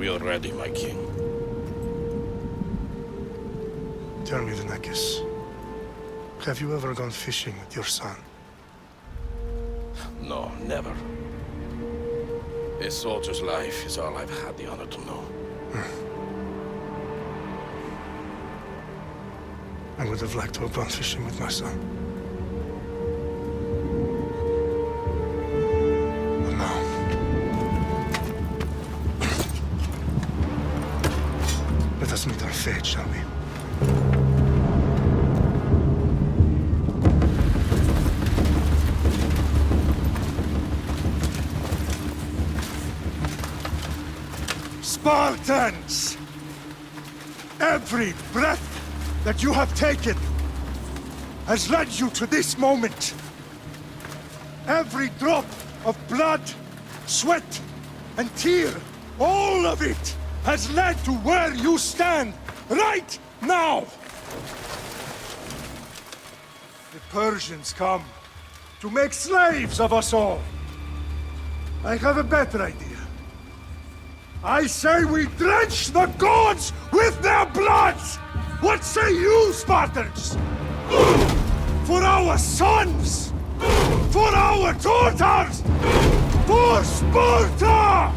you're ready, my king. Tell me, Leonidas, have you ever gone fishing with your son? No, never. A soldier's life is all I've had the honor to know. I would have liked to have gone fishing with my son. But no. Let us meet our fate, shall we? Spartans! Every breath that you have taken has led you to this moment. Every drop of blood, sweat, and tear, all of it has led to where you stand right now. The Persians come to make slaves of us all. I have a better idea. I say we drench the gods with their bloods! What say you, Spartans? For our sons! For our daughters! For Sparta!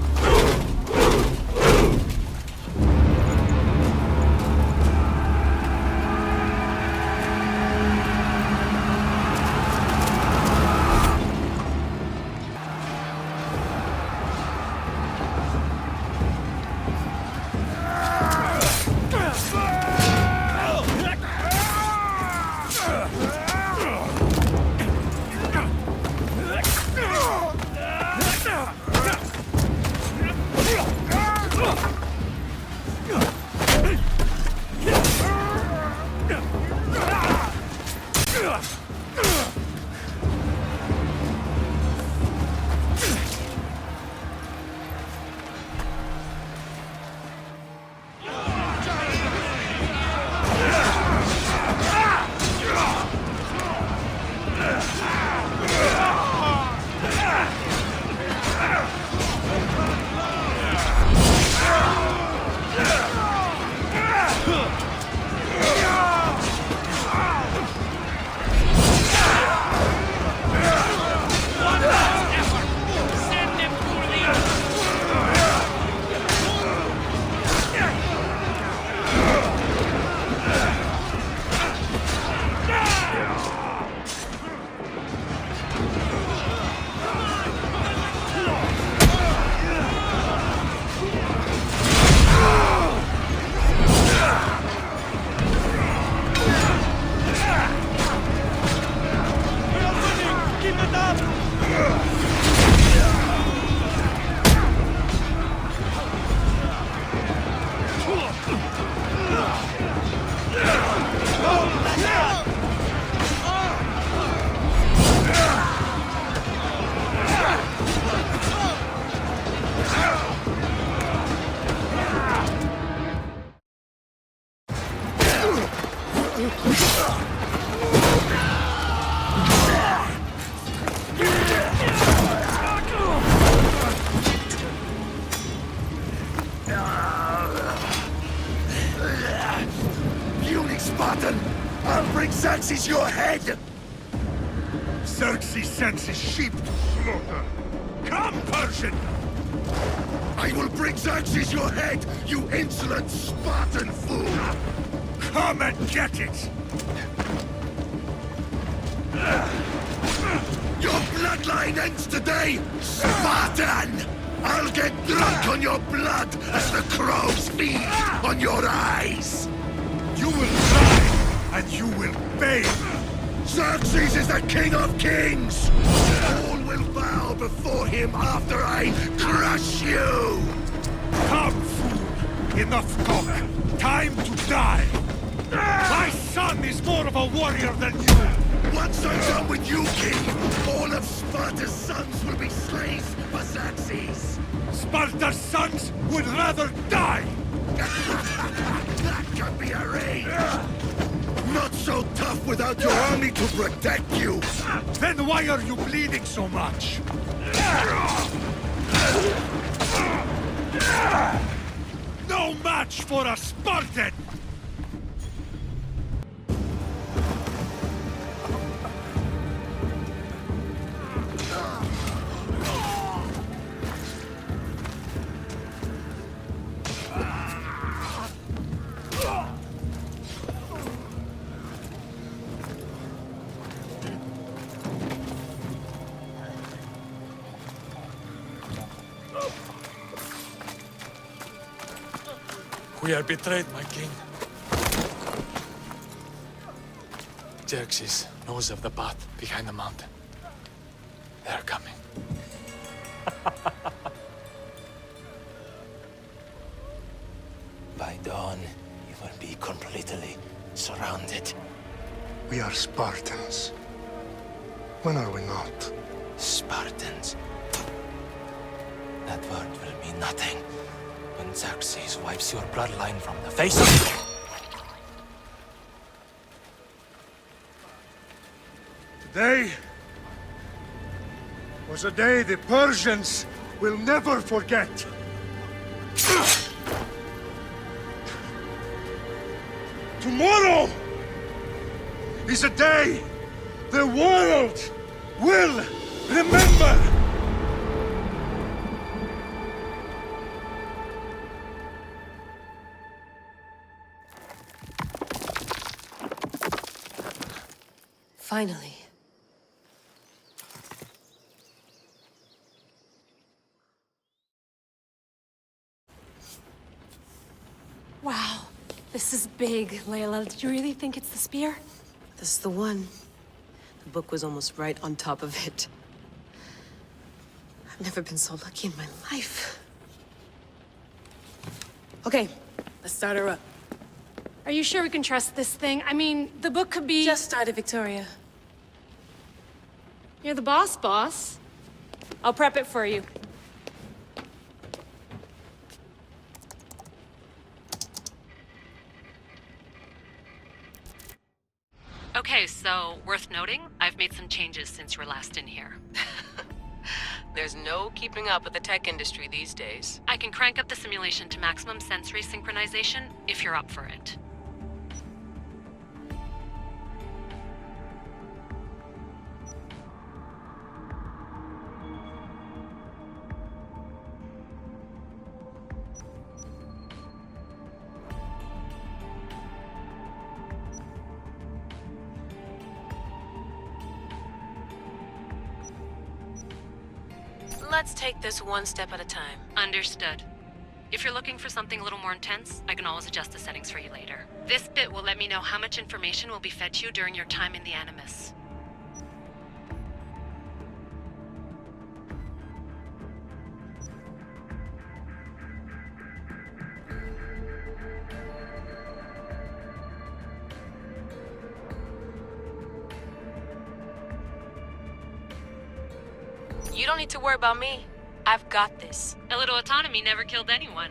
Spartan! I'll bring Xerxes your head! Xerxes sends his sheep to slaughter. Come, Persian! I will bring Xerxes your head, you insolent Spartan fool! Come and get it! Your bloodline ends today, Spartan! I'll get drunk on your blood as the crows feed on your eyes! You will die, and you will pay! Xerxes is the king of kings! All will bow before him after I crush you! Come, fool! Enough talk! Time to die! My son is more of a warrior than you! Once I'm done with you, king, all of Sparta's sons will be slaves for Xerxes! Sparta's sons would rather die! That can be arranged! Not so tough without your army to protect you! Then why are you bleeding so much? match for a Spartan! We are betrayed, my king. Xerxes knows of the path behind the mountain. They are coming. By dawn, you will be completely surrounded. We are Spartans. When are we not? Spartans. That word will mean nothing when Xerxes wipes your bloodline from the face of... Today was a day the Persians will never forget. Tomorrow is a day the world will remember. Finally. Wow, this is big, Layla. Did you really think it's the spear? This is the one. The book was almost right on top of it. I've never been so lucky in my life. Okay, let's start her up. Are you sure we can trust this thing? I mean, the book could be... Just started, Victoria. You're the boss. I'll prep it for you. Okay, so worth noting, I've made some changes since you were last in here. There's no keeping up with the tech industry these days. I can crank up the simulation to maximum sensory synchronization if you're up for it. Let's take this one step at a time. Understood. If you're looking for something a little more intense, I can always adjust the settings for you later. This bit will let me know how much information will be fed to you during your time in the Animus. You don't need to worry about me. I've got this. A little autonomy never killed anyone.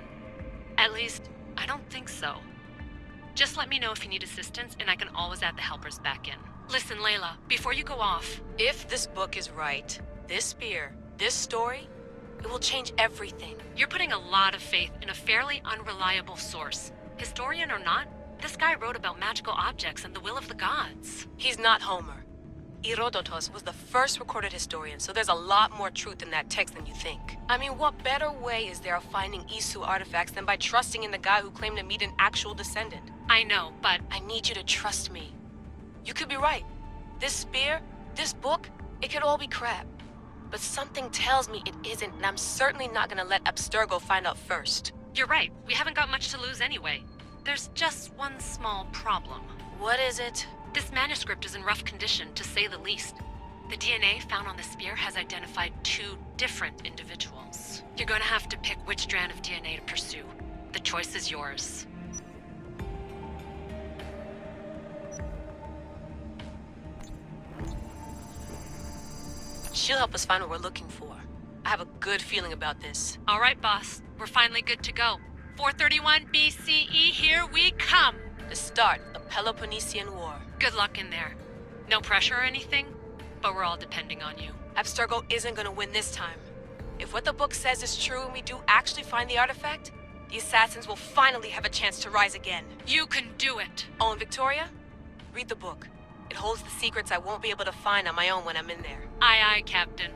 At least, I don't think so. Just let me know if you need assistance, and I can always add the helpers back in. Listen, Layla, before you go off... If this book is right, this spear, this story, it will change everything. You're putting a lot of faith in a fairly unreliable source. Historian or not, this guy wrote about magical objects and the will of the gods. He's not Homer. Herodotus was the first recorded historian, so there's a lot more truth in that text than you think. I mean, what better way is there of finding Isu artifacts than by trusting in the guy who claimed to meet an actual descendant? I know, but... I need you to trust me. You could be right. This spear, this book, it could all be crap. But something tells me it isn't, and I'm certainly not gonna let Abstergo find out first. You're right. We haven't got much to lose anyway. There's just one small problem. What is it? This manuscript is in rough condition, to say the least. The DNA found on the spear has identified 2 different individuals. You're going to have to pick which strand of DNA to pursue. The choice is yours. She'll help us find what we're looking for. I have a good feeling about this. All right, boss. We're finally good to go. 431 BCE, here we come! The start of the Peloponnesian War. Good luck in there. No pressure or anything, but we're all depending on you. Abstergo isn't gonna win this time. If what the book says is true and we do actually find the artifact, the assassins will finally have a chance to rise again. You can do it. Oh, and Victoria? Read the book. It holds the secrets I won't be able to find on my own when I'm in there. Aye, aye, Captain.